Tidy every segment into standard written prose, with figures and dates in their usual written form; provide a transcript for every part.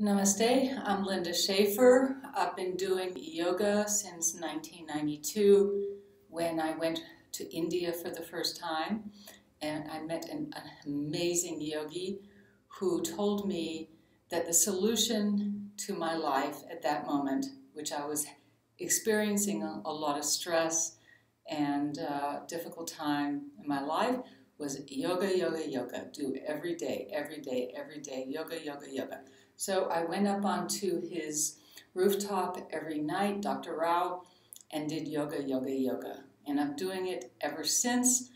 Namaste, I'm Linda Schaefer. I've been doing yoga since 1992 when I went to India for the first time, and I met an amazing yogi who told me that the solution to my life at that moment, which I was experiencing a lot of stress and difficult time in my life, was yoga, yoga, yoga. Do every day, every day, every day, yoga, yoga, yoga. So I went up onto his rooftop every night, Dr. Rao, and did yoga, yoga, yoga. And I'm doing it ever since.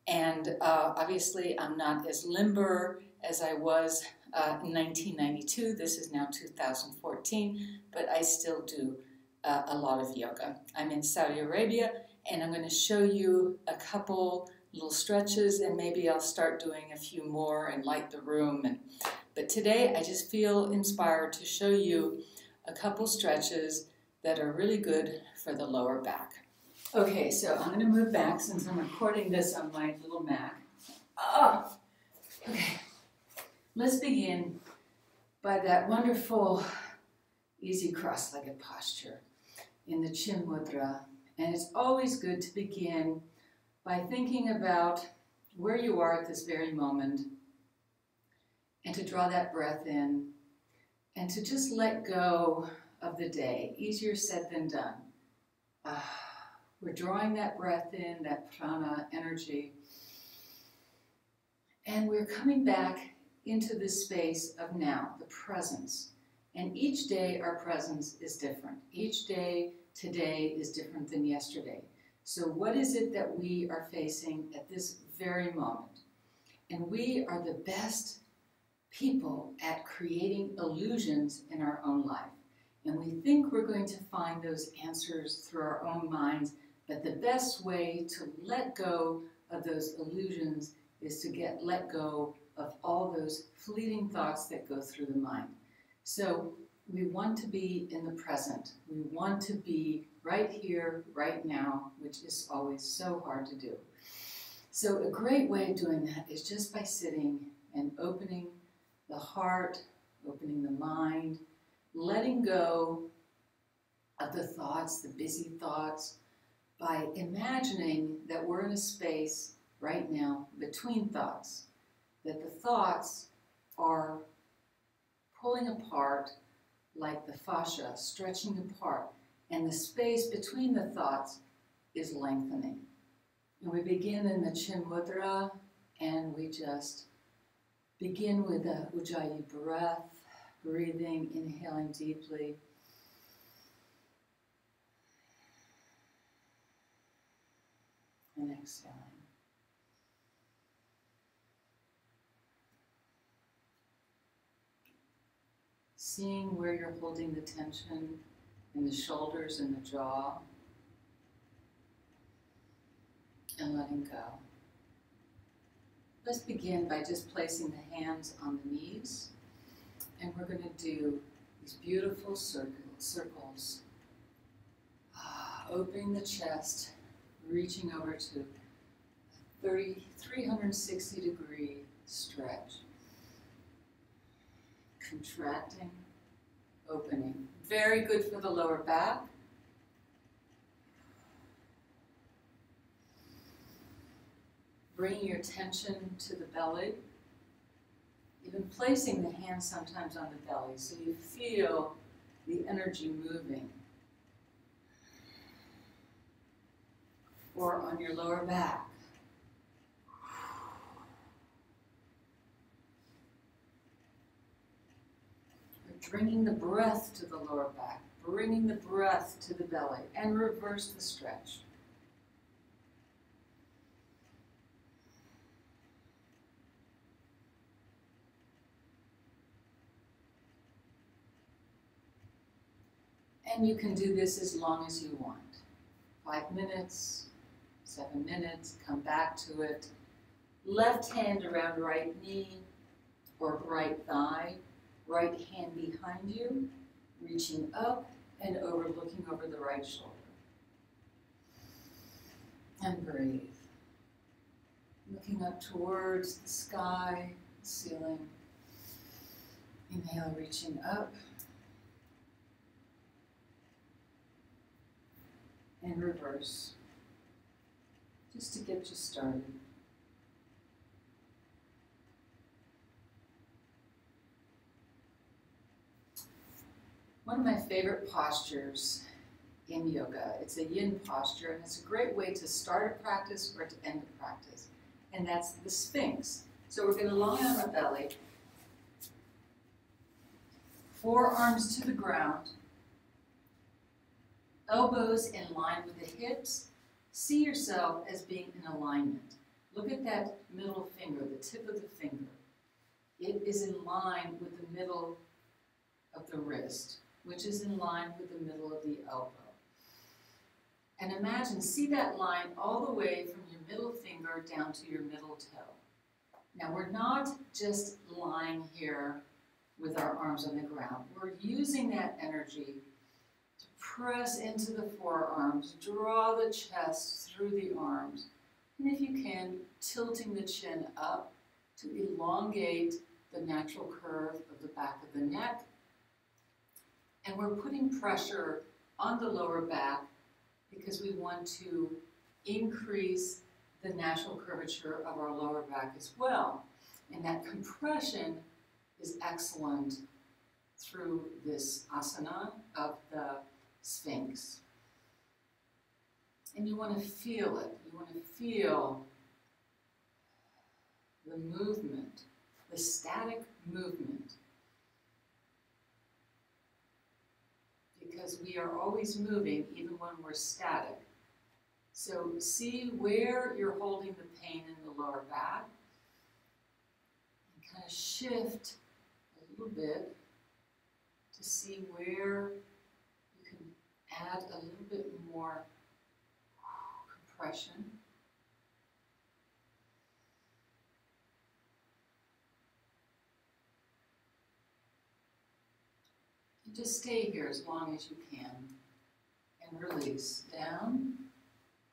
And obviously, I'm not as limber as I was in 1992. This is now 2014, but I still do a lot of yoga. I'm in Saudi Arabia, and I'm going to show you a couple little stretches, and maybe I'll start doing a few more and light the room. But today, I just feel inspired to show you a couple stretches that are really good for the lower back. Okay, so I'm going to move back since I'm recording this on my little Mac. Oh, okay. Let's begin by that wonderful, easy cross-legged posture in the Chin Mudra. And it's always good to begin by thinking about where you are at this very moment and to draw that breath in and to just let go of the day. Easier said than done. We're drawing that breath in, that prana energy, and we're coming back into this space of now, the presence. And each day our presence is different. Each day today is different than yesterday. So what is it that we are facing at this very moment? And we are the best people at creating illusions in our own life. And we think we're going to find those answers through our own minds, but the best way to let go of those illusions is to let go of all those fleeting thoughts that go through the mind. So we want to be in the present. We want to be right here, right now, which is always so hard to do. So a great way of doing that is just by sitting and opening the heart, opening the mind, letting go of the thoughts, the busy thoughts, by imagining that we're in a space right now between thoughts, that the thoughts are pulling apart like the fascia, stretching apart, and the space between the thoughts is lengthening. And we begin in the Chin Mudra, and we just begin with a Ujjayi breath, breathing, inhaling deeply. And exhaling. Seeing where you're holding the tension in the shoulders and the jaw, and letting go. Let's begin by just placing the hands on the knees, and we're going to do these beautiful circles, opening the chest, reaching over to 360 degree stretch. Contracting, opening. Very good for the lower back. Bringing your attention to the belly. Even placing the hands sometimes on the belly so you feel the energy moving. Or on your lower back. We're bringing the breath to the lower back, bringing the breath to the belly, and reverse the stretch. And you can do this as long as you want. 5 minutes, 7 minutes, come back to it. Left hand around right knee or right thigh, right hand behind you, reaching up and over, looking over the right shoulder. And breathe. Looking up towards the sky, the ceiling. Inhale, reaching up. And reverse. Just to get you started. One of my favorite postures in yoga, it's a yin posture, and it's a great way to start a practice or to end a practice, and that's the Sphinx. So we're going to lie on our belly, forearms to the ground, elbows in line with the hips. See yourself as being in alignment. Look at that middle finger, the tip of the finger. It is in line with the middle of the wrist, which is in line with the middle of the elbow. And imagine, see that line all the way from your middle finger down to your middle toe. Now we're not just lying here with our arms on the ground. We're using that energy to press into the forearms, draw the chest through the arms, and if you can, tilting the chin up to elongate the natural curve of the back of the neck. And we're putting pressure on the lower back because we want to increase the natural curvature of our lower back as well. And that compression is excellent through this asana of the Sphinx. And you want to feel it. You want to feel the movement, the static movement. Because we are always moving even when we're static. So see where you're holding the pain in the lower back and kind of shift a little bit to see where you can add a little bit more compression. Just stay here as long as you can and release. Down,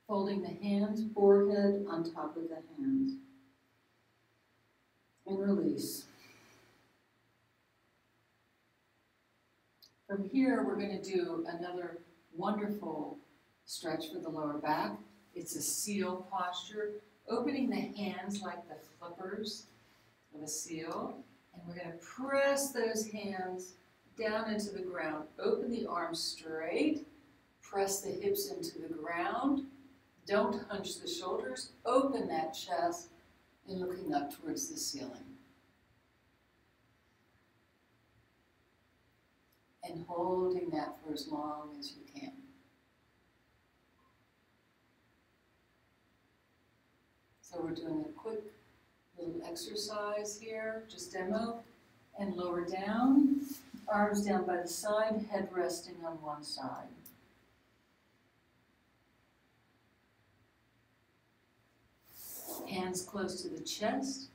folding the hands, forehead on top of the hands. And release. From here, we're going to do another wonderful stretch for the lower back. It's a seal posture, opening the hands like the flippers of a seal. And we're going to press those hands down into the ground. Open the arms straight. Press the hips into the ground. Don't hunch the shoulders. Open that chest and looking up towards the ceiling. And holding that for as long as you can. So we're doing a quick little exercise here, just demo, and lower down. Arms down by the side, head resting on one side. Hands close to the chest.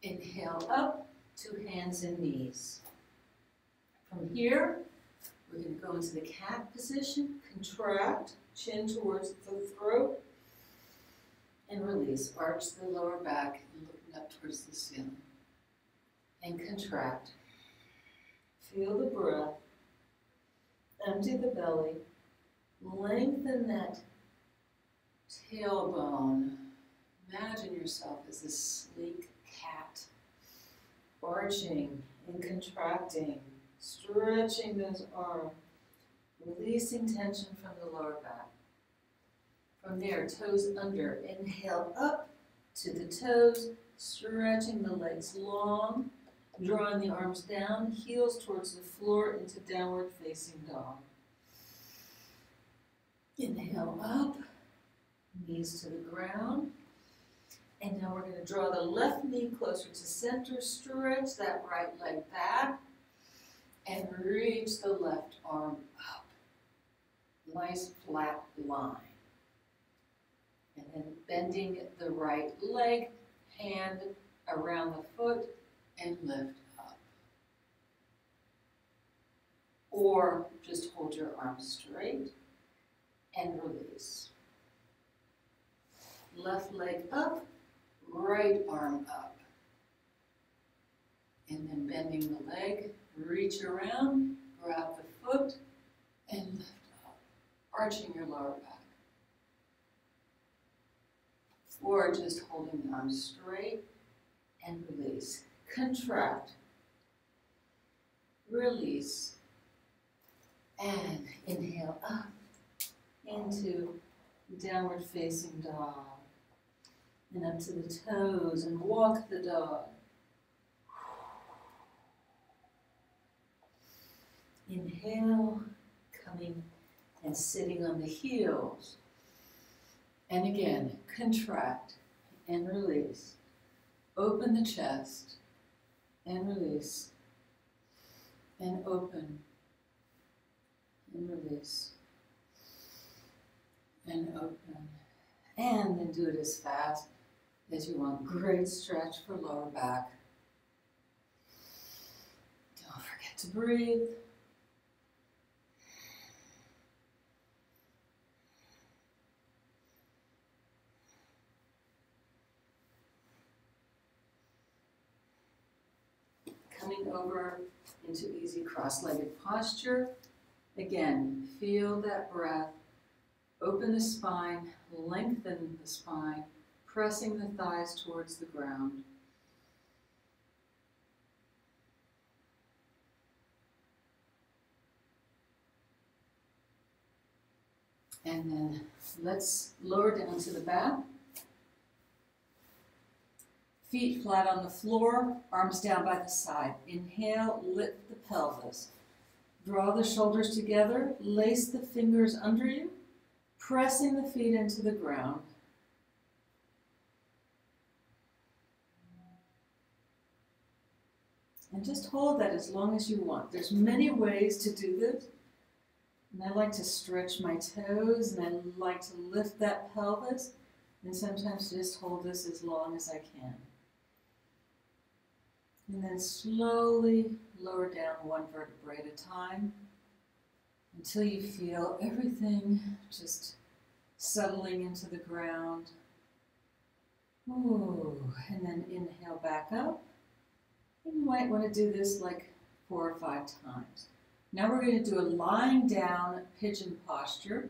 Inhale up to hands and knees. From here, we're going to go into the cat position, contract, chin towards the throat, and release. Arch the lower back and looking up towards the ceiling. And contract. Feel the breath, empty the belly, lengthen that tailbone. Imagine yourself as this sleek cat, arching and contracting, stretching those arms, releasing tension from the lower back. From there, toes under, inhale up to the toes, stretching the legs long, drawing the arms down, heels towards the floor into downward facing dog. Inhale up, knees to the ground. And now we're going to draw the left knee closer to center, stretch that right leg back, and reach the left arm up. Nice flat line. And then bending the right leg, hand around the foot, and lift up. Or just hold your arms straight and release. Left leg up, right arm up. And then bending the leg, reach around, grab the foot, and lift up, arching your lower back. Or just holding the arms straight and release. Contract, release, and inhale up into downward facing dog. And up to the toes and walk the dog. Inhale, coming and sitting on the heels. And again, contract and release. Open the chest and release. And open and release. And open. And then do it as fast as you want. Great stretch for lower back. Don't forget to breathe. Coming over into easy cross-legged posture. Again, feel that breath. Open the spine, lengthen the spine, pressing the thighs towards the ground. And then let's lower down to the back. Feet flat on the floor, arms down by the side. Inhale, lift the pelvis. Draw the shoulders together, lace the fingers under you, pressing the feet into the ground. And just hold that as long as you want. There's many ways to do this. And I like to stretch my toes, and I like to lift that pelvis, and sometimes just hold this as long as I can. And then slowly lower down one vertebrae at a time until you feel everything just settling into the ground. Ooh, and then inhale back up. You might want to do this like 4 or 5 times. Now we're going to do a lying down pigeon posture,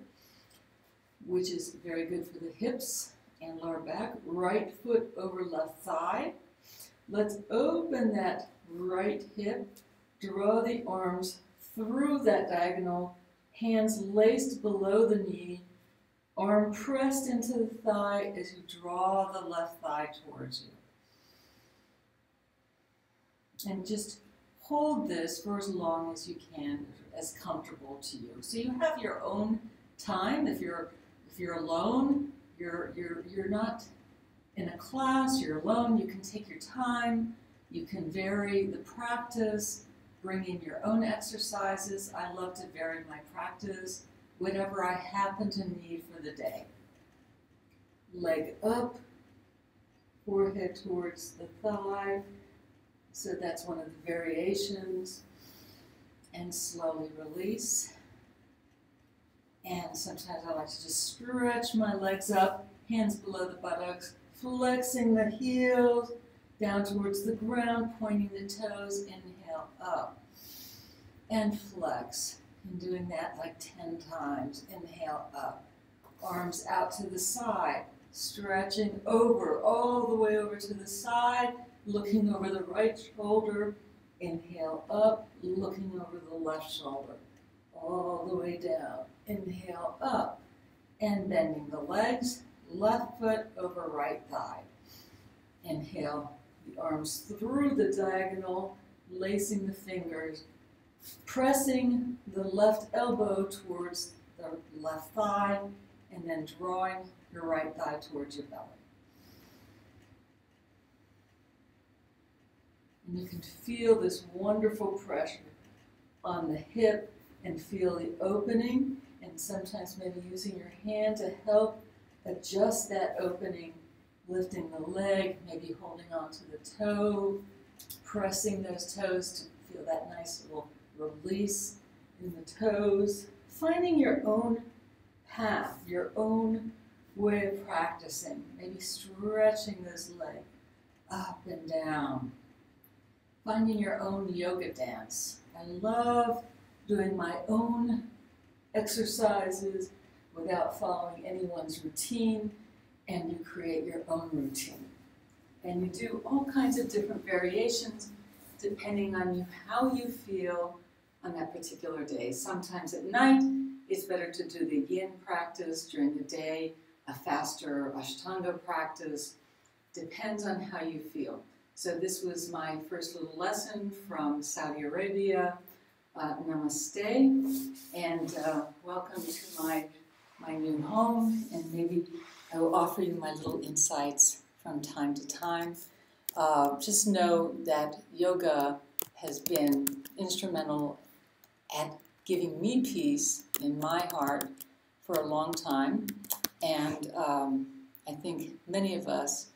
which is very good for the hips and lower back. Right foot over left thigh. Let's open that right hip, draw the arms through that diagonal, hands laced below the knee, arm pressed into the thigh as you draw the left thigh towards you. And just hold this for as long as you can, as comfortable to you. So you have your own time. If you're alone, you're not in a class, you're alone, you can take your time, you can vary the practice, bring in your own exercises. I love to vary my practice, whatever I happen to need for the day. Leg up, forehead towards the thigh, so that's one of the variations, and slowly release. And sometimes I like to just stretch my legs up, hands below the buttocks, flexing the heels down towards the ground, pointing the toes. Inhale up and flex. And doing that like 10 times. Inhale up. Arms out to the side, stretching over, all the way over to the side, looking over the right shoulder. Inhale up, looking over the left shoulder, all the way down. Inhale up and bending the legs. Left foot over right thigh. Inhale, the arms through the diagonal, lacing the fingers, pressing the left elbow towards the left thigh, and then drawing your right thigh towards your belly. And you can feel this wonderful pressure on the hip and feel the opening, and sometimes maybe using your hand to help adjust that opening, lifting the leg, maybe holding onto the toe, pressing those toes to feel that nice little release in the toes. Finding your own path, your own way of practicing, maybe stretching those legs up and down. finding your own yoga dance. I love doing my own exercises without following anyone's routine, and you create your own routine. And you do all kinds of different variations depending on how you feel on that particular day. Sometimes at night, it's better to do the yin practice. During the day, a faster Ashtanga practice. Depends on how you feel. So this was my first little lesson from Saudi Arabia. Namaste, and welcome to my new home, and maybe I will offer you my little insights from time to time. Just know that yoga has been instrumental at giving me peace in my heart for a long time, and I think many of us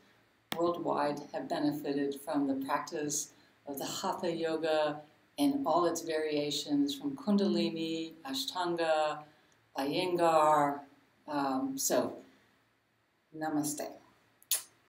worldwide have benefited from the practice of the Hatha Yoga and all its variations from Kundalini, Ashtanga, Iyengar. So, namaste.